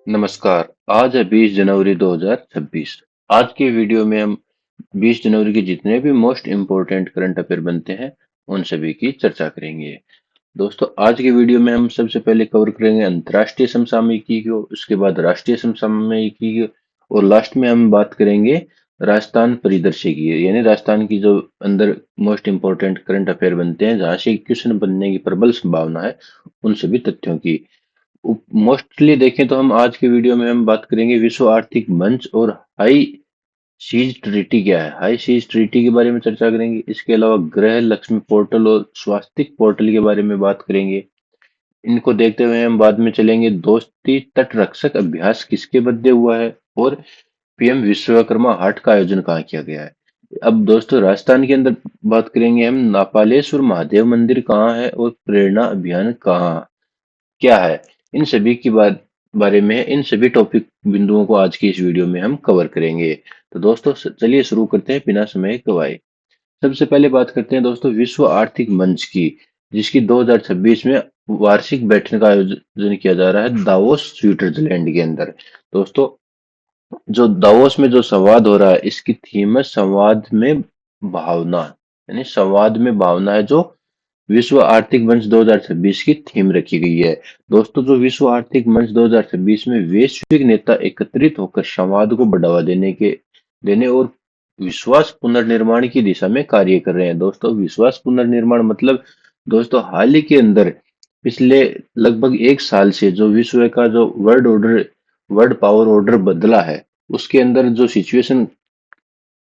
नमस्कार। आज है 20 जनवरी 2026। आज के वीडियो में हम 20 जनवरी के जितने भी मोस्ट इम्पोर्टेंट करंट अफेयर बनते हैं उन सभी की चर्चा करेंगे। दोस्तों, आज के वीडियो में हम सबसे पहले कवर करेंगे अंतर्राष्ट्रीय समसामयिकी को, उसके बाद राष्ट्रीय समसामयिकी की, और लास्ट में हम बात करेंगे राजस्थान परिदृश्य की, यानी राजस्थान की जो अंदर मोस्ट इम्पोर्टेंट करंट अफेयर बनते हैं, जहां से क्वेश्चन बनने की प्रबल संभावना है, उन सभी तथ्यों की। मोस्टली देखें तो हम आज के वीडियो में हम बात करेंगे विश्व आर्थिक मंच और हाई सीज ट्रीटी क्या है। हाई सीज ट्रीटी के बारे में चर्चा करेंगे। इसके अलावा ग्रह लक्ष्मी पोर्टल और स्वास्तिक पोर्टल के बारे में बात करेंगे। इनको देखते हुए हम बाद में चलेंगे दोस्ती तट रक्षक अभ्यास किसके बदले हुआ है, और पीएम विश्वकर्मा हाट का आयोजन कहाँ किया गया है। अब दोस्तों, राजस्थान के अंदर बात करेंगे हम नापालेश्वर महादेव मंदिर कहाँ है, और प्रेरणा अभियान कहाँ क्या है। इन सभी की बारे में इन सभी टॉपिक बिंदुओं को आज की इस वीडियो में हम कवर करेंगे। तो दोस्तों, चलिए शुरू करते हैं बिना समय गवाए। सबसे पहले बात करते हैं दोस्तों विश्व आर्थिक मंच की, जिसकी 2026 में वार्षिक बैठक का आयोजन किया जा रहा है दावोस स्विट्जरलैंड के अंदर। दोस्तों, जो दावोस में जो संवाद हो रहा है, इसकी थीम है संवाद में भावना, यानी संवाद में भावना है जो विश्व आर्थिक मंच 2026 की थीम रखी गई है। दोस्तों, जो विश्व आर्थिक मंच 2026 में वैश्विक नेता एकत्रित होकर संवाद को बढ़ावा देने और विश्वास पुनर्निर्माण की दिशा में कार्य कर रहे हैं। दोस्तों, विश्वास पुनर्निर्माण मतलब दोस्तों हाल ही के अंदर पिछले लगभग एक साल से जो विश्व का जो वर्ल्ड पावर ऑर्डर बदला है, उसके अंदर जो सिचुएशन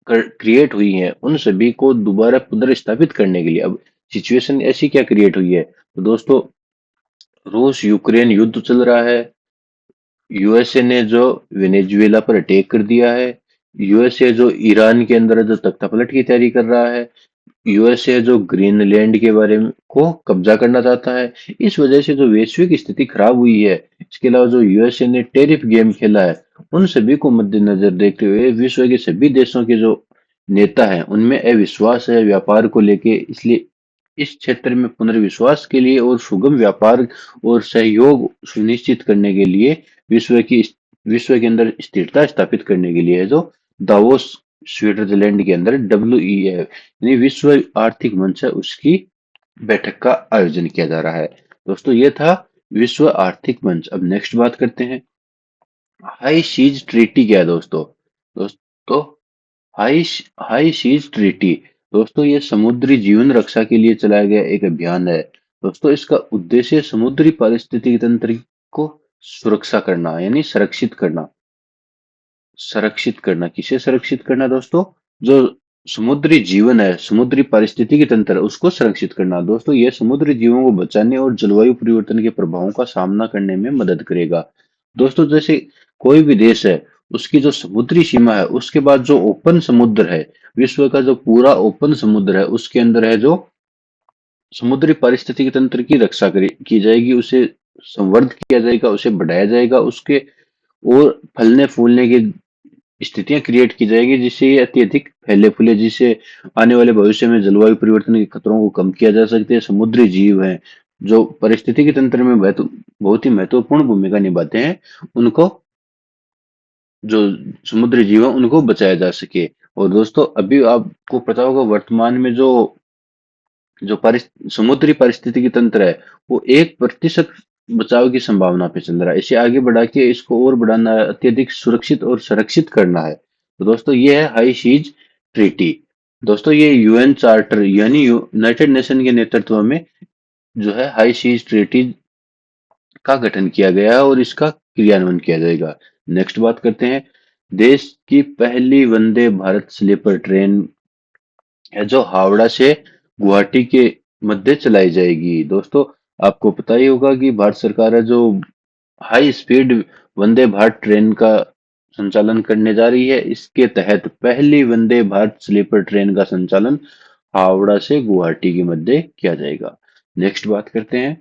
क्रिएट हुई हैं, उन सभी को दोबारा पुनर्स्थापित करने के लिए अब सिचुएशन ऐसी क्या क्रिएट हुई है। तो दोस्तों, रूस यूक्रेन युद्ध चल रहा है। यूएसए ने जो वेनेजुएला पर अटैक कर दिया है। यूएसए जो ईरान के अंदर जो तख्तापलट की तैयारी कर रहा है। यूएसए जो ग्रीनलैंड के बारे में को कब्जा करना चाहता है। इस वजह से जो वैश्विक स्थिति खराब हुई है, इसके अलावा जो यूएसए ने टेरिफ गेम खेला है, उन सभी को मद्देनजर देखते हुए विश्व के सभी देशों के जो नेता हैं उनमें अविश्वास है व्यापार को लेके। इसलिए इस क्षेत्र में पुनर्विश्वास के लिए और सुगम व्यापार और सहयोग सुनिश्चित करने के लिए विश्व की विश्व के अंदर स्थिरता स्थापित करने के लिए जो दावोस स्विट्जरलैंड के अंदर WEF यानी विश्व आर्थिक मंच है, उसकी बैठक का आयोजन किया जा रहा है। दोस्तों, ये था विश्व आर्थिक मंच। अब नेक्स्ट बात करते हैं हाई सीज ट्रीटी क्या है। दोस्तों, हाई हाई सीज ट्रीटी, दोस्तों ये समुद्री जीवन रक्षा के लिए चलाया गया एक अभियान है। दोस्तों, इसका उद्देश्य समुद्री पारिस्थितिकी तंत्र को सुरक्षा करना, यानी संरक्षित करना किसे संरक्षित करना दोस्तों, जो समुद्री जीवन है, समुद्री पारिस्थितिकी तंत्र है, उसको संरक्षित करना। दोस्तों, यह समुद्री जीवों को बचाने और जलवायु परिवर्तन के प्रभावों का सामना करने में मदद करेगा। दोस्तों, जैसे कोई भी देश है, उसकी जो समुद्री सीमा है, उसके बाद जो ओपन समुद्र है, विश्व का जो पूरा ओपन समुद्र है, उसके अंदर है जो समुद्री पारिस्थितिकी तंत्र की रक्षा की जाएगी, उसे संवर्धित किया जाएगा, उसे बढ़ाया जाएगा, उसके और फलने फूलने की स्थितियां क्रिएट की जाएगी, जिससे ये अत्यधिक फैले फूले, जिससे आने वाले भविष्य में जलवायु परिवर्तन के खतरों को कम किया जा सकते हैं। समुद्री जीव हैं जो पारिस्थितिकी तंत्र में बहुत ही महत्वपूर्ण भूमिका निभाते हैं, उनको जो समुद्री जीव है उनको बचाया जा सके। और दोस्तों, अभी आपको पता होगा वर्तमान में जो जो समुद्री पारिस्थितिकी तंत्र है, वो 1% बचाव की संभावना पे चल रहा है। इसे आगे बढ़ा के इसको और बढ़ाना है, अत्यधिक सुरक्षित और संरक्षित करना है। तो दोस्तों, ये है हाई सीज ट्रीटी। दोस्तों, ये यूएन चार्टर यानी यूनाइटेड नेशन के नेतृत्व में जो है हाई सीज ट्रीटी का गठन किया गया है और इसका क्रियान्वयन किया जाएगा। नेक्स्ट बात करते हैं देश की पहली वंदे भारत स्लीपर ट्रेन है जो हावड़ा से गुवाहाटी के मध्य चलाई जाएगी। दोस्तों, आपको पता ही होगा कि भारत सरकार है जो high speed Vande Bharat train का संचालन करने जा रही है। इसके तहत पहली वंदे भारत स्लीपर ट्रेन का संचालन हावड़ा से गुवाहाटी के मध्य किया जाएगा। नेक्स्ट बात करते हैं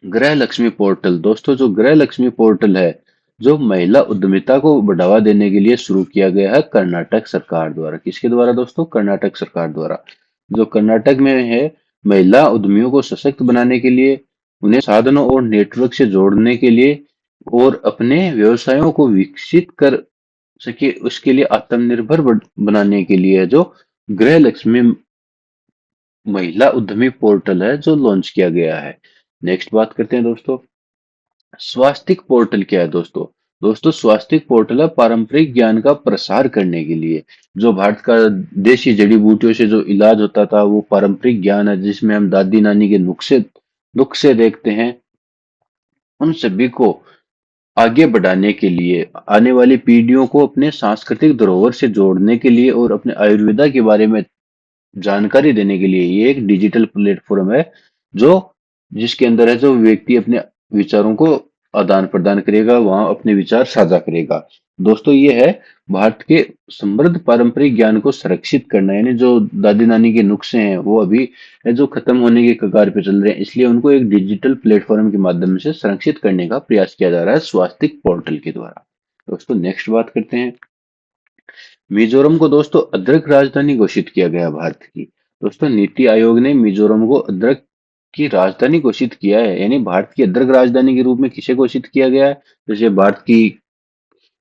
गृह लक्ष्मी पोर्टल। दोस्तों, जो गृह लक्ष्मी पोर्टल है, जो महिला उद्यमिता को बढ़ावा देने के लिए शुरू किया गया है कर्नाटक सरकार द्वारा। किसके द्वारा दोस्तों? कर्नाटक सरकार द्वारा। जो कर्नाटक में है, महिला उद्यमियों को सशक्त बनाने के लिए, उन्हें साधनों और नेटवर्क से जोड़ने के लिए और अपने व्यवसायों को विकसित कर सके, उसके लिए आत्मनिर्भर बनाने के लिए जो गृह लक्ष्मी महिला उद्यमी पोर्टल है जो लॉन्च किया गया है। नेक्स्ट बात करते हैं दोस्तों, स्वास्तिक पोर्टल क्या है दोस्तों। दोस्तों स्वास्तिक पोर्टल है पारंपरिक ज्ञान का प्रसार करने के लिए। जो भारत का देसी जड़ी बूटियों से जो इलाज होता था वो पारंपरिक ज्ञान है, जिसमें हम दादी नानी के नुस्खे देखते हैं, उन सभी को आगे बढ़ाने के लिए, आने वाली पीढ़ियों को अपने सांस्कृतिक धरोहर से जोड़ने के लिए और अपने आयुर्वेदा के बारे में जानकारी देने के लिए ये एक डिजिटल प्लेटफॉर्म है, जो जिसके अंदर है जो व्यक्ति अपने विचारों को आदान प्रदान करेगा, वहां अपने विचार साझा करेगा। दोस्तों ये है भारत के समृद्ध पारंपरिक ज्ञान को संरक्षित करना, यानी जो दादी नानी के नुस्खे हैं वो अभी है जो खत्म होने के कगार पे चल रहे हैं, इसलिए उनको एक डिजिटल प्लेटफॉर्म के माध्यम से संरक्षित करने का प्रयास किया जा रहा है स्वास्तिक पोर्टल के द्वारा। दोस्तों नेक्स्ट बात करते हैं, मिजोरम को दोस्तों अदरक राजधानी घोषित किया गया भारत की। दोस्तों नीति आयोग ने मिजोरम को अदरक की राजधानी घोषित किया है, यानी भारत की अदरक राजधानी के रूप में किसे घोषित किया गया है। जैसे भारत की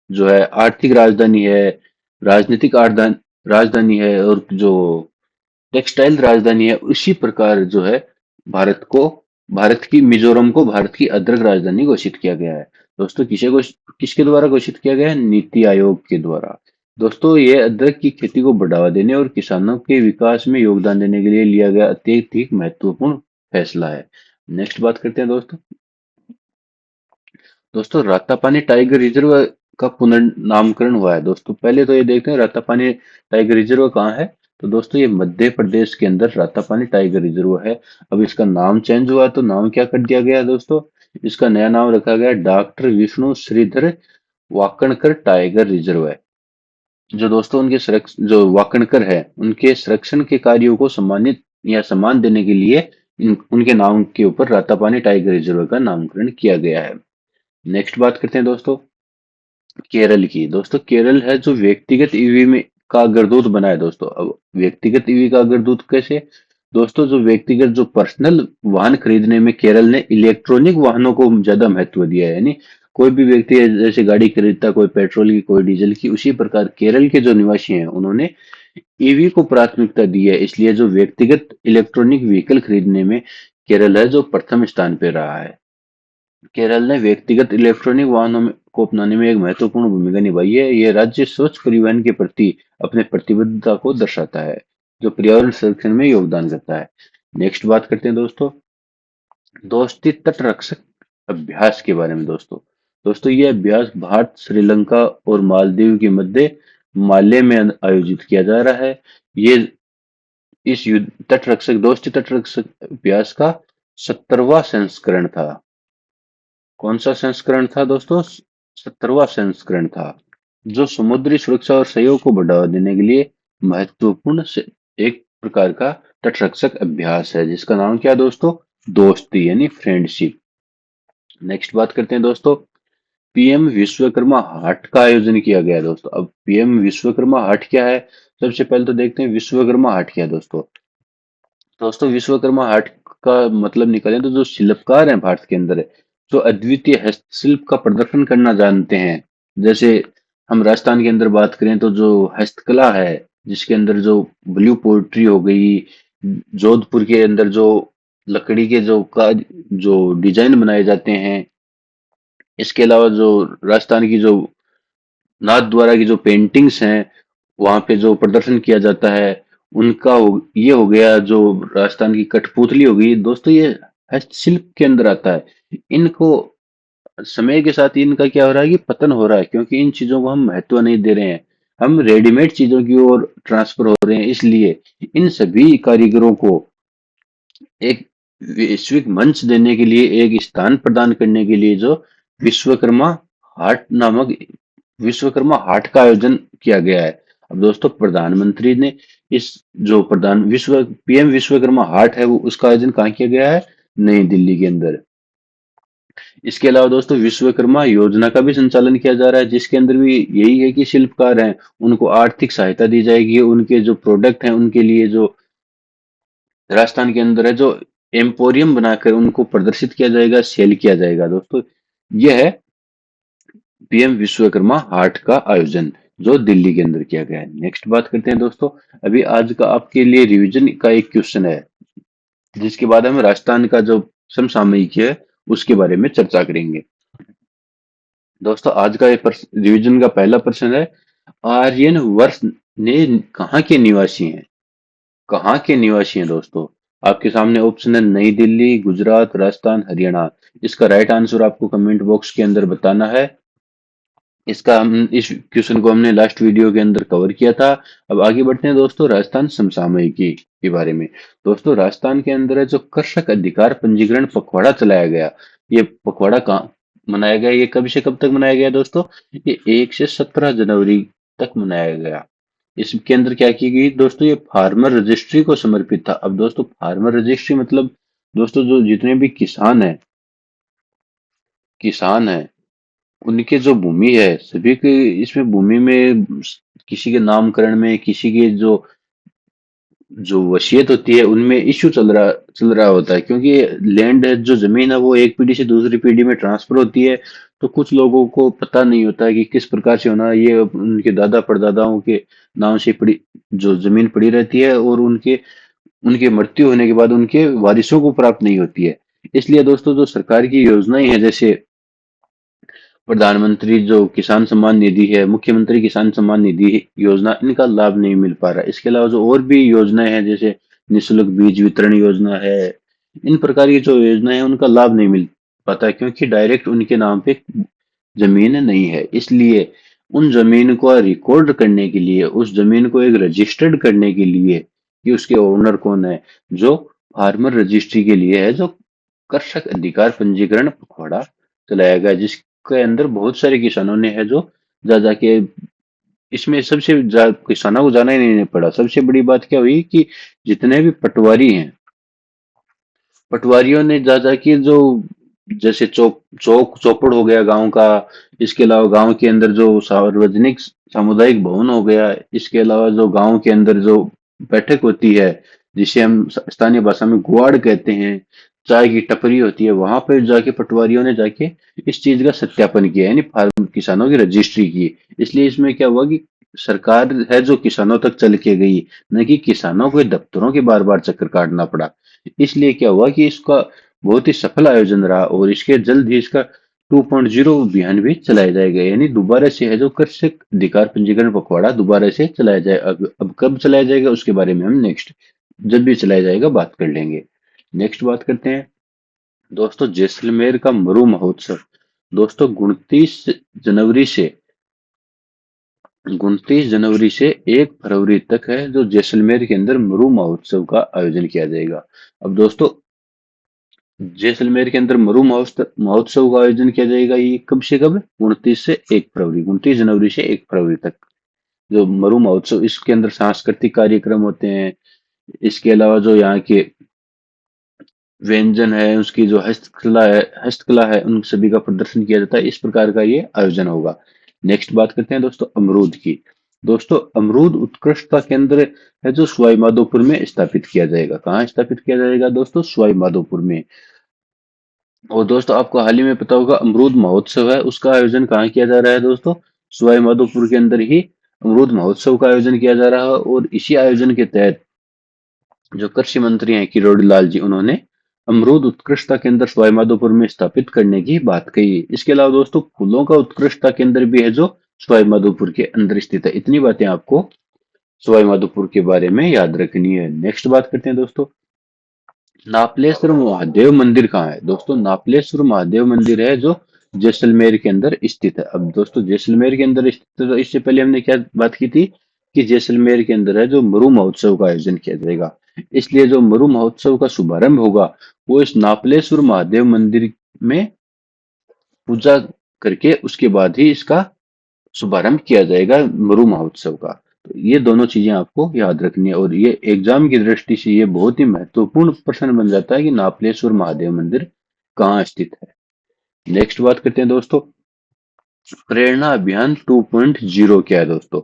जो है आर्थिक राजधानी है, राजनीतिक राजधानी है, और जो टेक्सटाइल राजधानी है, उसी प्रकार जो है भारत की मिजोरम को भारत की अदरक राजधानी घोषित किया गया है। दोस्तों किसके द्वारा घोषित किया गया है, नीति आयोग के द्वारा। दोस्तों ये अदरक की खेती को बढ़ावा देने और किसानों के विकास में योगदान देने के लिए लिया गया अत्यधिक महत्वपूर्ण फैसला है। नेक्स्ट बात करते हैं दोस्तों, रातापानी टाइगर रिजर्व का पुनर्नामकरण हुआ है। दोस्तों पहले तो ये देखते हैं रातापानी टाइगर रिजर्व कहाँ है। तो दोस्तों ये मध्य प्रदेश के अंदर रातापानी टाइगर रिजर्व है। अब इसका नाम चेंज हुआ, तो नाम क्या कर दिया गया है दोस्तों, इसका नया नाम रखा गया doctor Vishnu Shridhar Wakankar tiger reserve है। जो दोस्तों जो वाकणकर है उनके संरक्षण के कार्यों को सम्मानित या सम्मान देने के लिए उनके नाम के ऊपर रातापानी टाइगर रिजर्व का नामकरण किया गया है। नेक्स्ट बात करते हैं दोस्तों केरल की। दोस्तों केरल है जो व्यक्तिगत ईवी में का अग्रदूत बना है। दोस्तों अब व्यक्तिगत ईवी का अग्रदूत कैसे, दोस्तों जो व्यक्तिगत जो पर्सनल वाहन खरीदने में केरल ने इलेक्ट्रॉनिक वाहनों को ज्यादा महत्व दिया है। यानी कोई भी व्यक्ति है जैसे गाड़ी खरीदता, कोई पेट्रोल की कोई डीजल की, उसी प्रकार केरल के जो निवासी हैं उन्होंने ईवी को प्राथमिकता दी है। इसलिए जो व्यक्तिगत इलेक्ट्रॉनिक व्हीकल खरीदने में केरल है जो प्रथम स्थान पे रहा है। केरल ने व्यक्तिगत इलेक्ट्रॉनिक वाहनों को अपनाने में एक महत्वपूर्ण भूमिका निभाई है। यह राज्य स्वच्छ परिवहन के प्रति अपने प्रतिबद्धता को दर्शाता है, जो पर्यावरण संरक्षण में योगदान करता है। नेक्स्ट बात करते हैं दोस्तों दोस्ती तट रक्षक अभ्यास के बारे में। दोस्तों ये अभ्यास भारत, श्रीलंका और मालदीव के मध्य माले में आयोजित किया जा रहा है। ये इस युद्ध दोस्ती तट रक्षक अभ्यास का 70वां संस्करण था। कौन सा संस्करण था दोस्तों, 70वां संस्करण था, जो समुद्री सुरक्षा और सहयोग को बढ़ावा देने के लिए महत्वपूर्ण एक प्रकार का तटरक्षक अभ्यास है, जिसका नाम क्या है दोस्तों, दोस्ती यानी फ्रेंडशिप। नेक्स्ट बात करते हैं दोस्तों, पीएम विश्वकर्मा हाट का आयोजन किया गया है। दोस्तों अब पीएम विश्वकर्मा हाट क्या है, सबसे पहले तो देखते हैं विश्वकर्मा हाट क्या है। दोस्तों विश्वकर्मा हाट का मतलब निकालें तो जो शिल्पकार हैं भारत के अंदर है, जो अद्वितीय हस्तशिल्प का प्रदर्शन करना जानते हैं। जैसे हम राजस्थान के अंदर बात करें तो जो हस्तकला है, जिसके अंदर जो ब्लू पोएट्री हो गई, जोधपुर के अंदर जो लकड़ी के जो डिजाइन बनाए जाते हैं, इसके अलावा जो राजस्थान की जो नाथ द्वारा की जो पेंटिंग्स हैं, वहां पे जो प्रदर्शन किया जाता है, ये हो गया। जो राजस्थान की कठपुतली हो गई दोस्तों, ये हस्तशिल्प के अंदर आता है। इनको समय के साथ इनका क्या हो रहा है कि पतन हो रहा है, क्योंकि इन चीजों को हम महत्व नहीं दे रहे हैं, हम रेडीमेड चीजों की ओर ट्रांसफर हो रहे हैं। इसलिए इन सभी कारीगरों को एक वैश्विक मंच देने के लिए, एक स्थान प्रदान करने के लिए जो विश्वकर्मा हाट नामक विश्वकर्मा हाट का आयोजन किया गया है। अब दोस्तों प्रधानमंत्री ने इस जो प्रधान विश्व पीएम विश्वकर्मा हाट है वो उसका आयोजन कहाँ किया गया है, नई दिल्ली के अंदर। इसके अलावा दोस्तों विश्वकर्मा योजना का भी संचालन किया जा रहा है, जिसके अंदर भी यही है कि शिल्पकार हैं उनको आर्थिक सहायता दी जाएगी, उनके जो प्रोडक्ट हैं उनके लिए जो राजस्थान के अंदर है जो एम्पोरियम बनाकर उनको प्रदर्शित किया जाएगा, सेल किया जाएगा। दोस्तों यह है पीएम विश्वकर्मा हाट का आयोजन, जो दिल्ली के अंदर किया गया है। नेक्स्ट बात करते हैं दोस्तों। अभी आज का आपके लिए रिवीजन का एक क्वेश्चन है, जिसके बाद हम राजस्थान का जो समसामयिक है उसके बारे में चर्चा करेंगे। दोस्तों आज का ये रिवीजन का पहला प्रश्न है, आर्यन वर्ष ने कहाँ के निवासी हैं? कहाँ के निवासी हैं दोस्तों? आपके सामने ऑप्शन है नई दिल्ली, गुजरात, राजस्थान, हरियाणा। इसका राइट आंसर आपको कमेंट बॉक्स के अंदर बताना है। इसका हम इस क्वेश्चन को हमने लास्ट वीडियो के अंदर कवर किया था। अब आगे बढ़ते हैं दोस्तों राजस्थान समसामयिकी के बारे में। दोस्तों राजस्थान के अंदर है जो कृषक अधिकार पंजीकरण पखवाड़ा चलाया गया, ये पखवाड़ा कहाँ मनाया गया? ये कब से कब तक मनाया गया दोस्तों? ये 1 से 17 जनवरी तक मनाया गया। इसके अंदर क्या की गई दोस्तों? ये फार्मर रजिस्ट्री को समर्पित था। अब दोस्तों फार्मर रजिस्ट्री मतलब दोस्तों जो जितने भी किसान है उनके जो भूमि है सभी के, इसमें भूमि में किसी के नामकरण में, किसी के जो जो वसीयत होती है उनमें इश्यू चल रहा होता है, क्योंकि लैंड है, जो जमीन है वो एक पीढ़ी से दूसरी पीढ़ी में ट्रांसफर होती है। तो कुछ लोगों को पता नहीं होता है कि किस प्रकार से होना है। ये उनके दादा परदादाओं के नाम से पड़ी जो जमीन पड़ी रहती है, और उनके उनके मृत्यु होने के बाद उनके वारिसों को प्राप्त नहीं होती है। इसलिए दोस्तों जो सरकार की योजनाएं हैं, जैसे प्रधानमंत्री जो किसान सम्मान निधि है, मुख्यमंत्री किसान सम्मान निधि योजना, इनका लाभ नहीं मिल पा रहा है। इसके अलावा जो और भी योजनाएं हैं, जैसे निःशुल्क बीज वितरण योजना है, इन प्रकार की जो योजनाएं हैं उनका लाभ नहीं मिल पाता है, क्योंकि डायरेक्ट उनके नाम पे जमीन नहीं है। इसलिए उन जमीन को रिकॉर्ड करने के लिए, उस जमीन को एक रजिस्टर्ड करने के लिए कि उसके ओनर कौन है, जो फार्मर रजिस्ट्री के लिए है, जो कृषक अधिकार पंजीकरण पखवाड़ा चलाया गया, जिसके अंदर बहुत सारे किसानों ने है जो जा जाके इसमें किसानों को जाना ही नहीं पड़ा। सबसे बड़ी बात क्या हुई कि जितने भी पटवारी हैं, पटवारियों ने जा जाके जो जैसे चौपड़ हो गया गांव का, इसके अलावा गांव के अंदर जो सार्वजनिक सामुदायिक भवन हो गया, इसके अलावा जो गांव के अंदर जो बैठक होती है, जिसे हम स्थानीय भाषा में गुआड़ कहते हैं, चाय की टपरी होती है, वहां पर जाके पटवारियों ने जाके इस चीज का सत्यापन किया, यानी फार्म किसानों की रजिस्ट्री की। इसलिए इसमें क्या हुआ कि सरकार है जो किसानों तक चल के गई, न कि किसानों को दफ्तरों के बार बार चक्कर काटना पड़ा। इसलिए क्या हुआ कि इसका बहुत ही सफल आयोजन रहा, और इसके जल्द ही इसका 2.0 अभियान भी चलाया जाएगा, यानी दोबारा से है जो कृषक अधिकार पंजीकरण पखवाड़ा दोबारा से चलाया जाए। अब कब चलाया जाएगा उसके बारे में हम नेक्स्ट, जब भी चलाया जाएगा, बात कर लेंगे। नेक्स्ट बात करते हैं दोस्तों जैसलमेर का मरु महोत्सव। दोस्तों 29 जनवरी से 1 फरवरी तक है जो जैसलमेर के अंदर मरु महोत्सव का आयोजन किया जाएगा। अब दोस्तों जैसलमेर के अंदर मरु महोत्सव का आयोजन किया जाएगा। ये कब से कब? 29 से 1 फरवरी, 29 जनवरी से 1 फरवरी तक जो मरु महोत्सव, इसके अंदर सांस्कृतिक कार्यक्रम होते हैं। इसके अलावा जो यहाँ के व्यंजन है, उसकी जो हस्तकला है, उन सभी का प्रदर्शन किया जाता है। इस प्रकार का ये आयोजन होगा। नेक्स्ट बात करते हैं दोस्तों अमरूद की। दोस्तों अमरूद उत्कृष्टता केंद्र है जो सवाई माधोपुर में स्थापित किया जाएगा। कहाँ स्थापित किया जाएगा दोस्तों? सवाई माधोपुर में। और दोस्तों आपको हाल ही में पता होगा अमरूद महोत्सव है, उसका आयोजन कहाँ किया जा रहा है दोस्तों? सवाई माधोपुर के अंदर ही अमरूद महोत्सव का आयोजन किया जा रहा है। और इसी आयोजन के तहत जो कृषि मंत्री हैं किरोड़ी लाल जी, उन्होंने अमरूद उत्कृष्टता केंद्र सवाई माधोपुर में स्थापित करने की बात कही। इसके अलावा दोस्तों फूलों का उत्कृष्टता केंद्र भी है जो सवाई माधोपुर के अंदर स्थित है। इतनी बातें आपको सवाई माधोपुर के बारे में याद रखनी है। नेक्स्ट बात करते हैं दोस्तों नापलेश्वर महादेव मंदिर कहाँ है? दोस्तों नापलेश्वर महादेव मंदिर है जो जैसलमेर के अंदर स्थित है। अब दोस्तों जैसलमेर के अंदर स्थित है, तो इससे पहले हमने क्या बात की थी कि जैसलमेर के अंदर है जो मरु महोत्सव का आयोजन किया जाएगा। इसलिए जो मरु महोत्सव का शुभारंभ होगा वो इस नापलेश्वर महादेव मंदिर में पूजा करके उसके बाद ही इसका शुभारंभ किया जाएगा मरु महोत्सव का। तो ये दोनों चीजें आपको याद रखनी है, और ये एग्जाम की दृष्टि से ये बहुत ही महत्वपूर्ण प्रश्न बन जाता है कि नापलेश्वर महादेव मंदिर कहाँ स्थित है। नेक्स्ट बात करते हैं दोस्तों प्रेरणा अभियान 2.0 क्या है दोस्तों?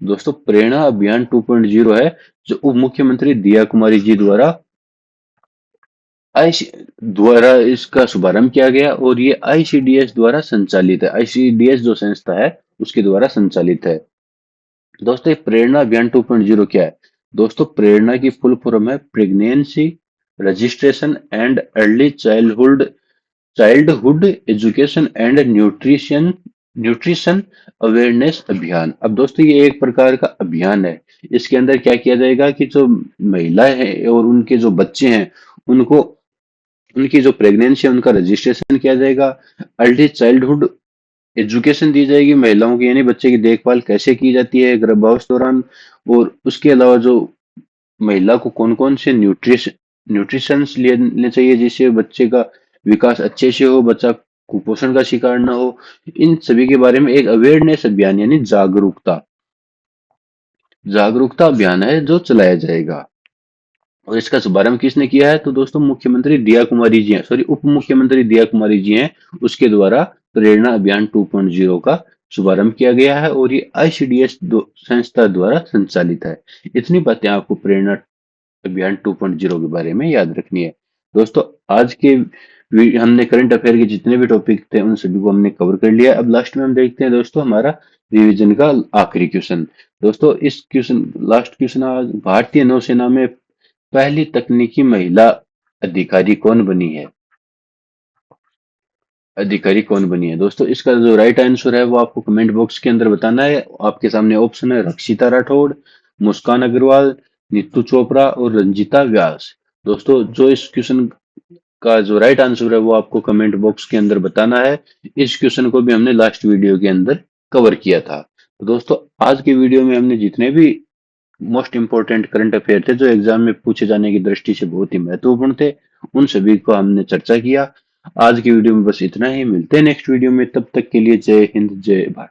दोस्तों प्रेरणा अभियान 2.0 है जो उप मुख्यमंत्री दिया कुमारी जी द्वारा आईसी द्वारा इसका शुभारंभ किया गया और ये आईसीडीएस द्वारा संचालित है। आईसीडीएस जो संस्था है उसके द्वारा संचालित है। दोस्तों ये प्रेरणा अभियान 2.0 क्या है? दोस्तों प्रेरणा की फुल फॉर्म है pregnancy registration and early childhood education and nutrition nutrition awareness अभियान। अब दोस्तों ये एक प्रकार का अभियान है। इसके अंदर क्या किया जाएगा कि जो महिलाएं हैं और उनके जो बच्चे हैं उनको उनकी जो प्रेगनेंसी है उनका रजिस्ट्रेशन किया जाएगा। अर्ली चाइल्डहुड एजुकेशन दी जाएगी महिलाओं की, यानी बच्चे की देखभाल कैसे की जाती है गर्भावस्था दौरान। और उसके अलावा जो महिला को कौन कौन से न्यूट्रिशंस लेने चाहिए जिससे बच्चे का विकास अच्छे से हो, बच्चा कुपोषण का शिकार ना हो, इन सभी के बारे में एक अवेयरनेस अभियान यानी जागरूकता जागरूकता अभियान है जो चलाया जाएगा। और इसका शुभारंभ किसने किया है? तो दोस्तों मुख्यमंत्री दिया कुमारी जी हैं, सॉरी उप मुख्यमंत्री दिया कुमारी जी हैं। उसके द्वारा प्रेरणा अभियान 2.0 का शुभारंभ किया गया है और ये आईसीडीएस संस्था द्वारा संचालित है। इतनी बातें आपको प्रेरणा अभियान 2.0 के बारे में याद रखनी है। दोस्तों आज के हमने करंट अफेयर के जितने भी टॉपिक थे उन सभी को हमने कवर कर लिया। अब लास्ट में हम देखते हैं दोस्तों हमारा रिवीजन का आखिरी क्वेश्चन। दोस्तों इस क्वेश्चन लास्ट क्वेश्चन आज, भारतीय नौसेना में पहली तकनीकी महिला अधिकारी कौन बनी है? अधिकारी कौन बनी है दोस्तों? इसका जो राइट आंसर है वो आपको कमेंट बॉक्स के अंदर बताना है। आपके सामने ऑप्शन है रक्षिता राठौड़, मुस्कान अग्रवाल, नीतू चोपड़ा और रंजिता व्यास। दोस्तों जो इस क्वेश्चन का जो राइट आंसर है वो आपको कमेंट बॉक्स के अंदर बताना है। इस क्वेश्चन को भी हमने लास्ट वीडियो के अंदर कवर किया था। तो दोस्तों आज की वीडियो में हमने जितने भी मोस्ट इंपोर्टेंट करंट अफेयर थे जो एग्जाम में पूछे जाने की दृष्टि से बहुत ही महत्वपूर्ण थे, उन सभी को हमने चर्चा किया। आज की वीडियो में बस इतना ही, मिलते हैं नेक्स्ट वीडियो में, तब तक के लिए जय हिंद जय भारत।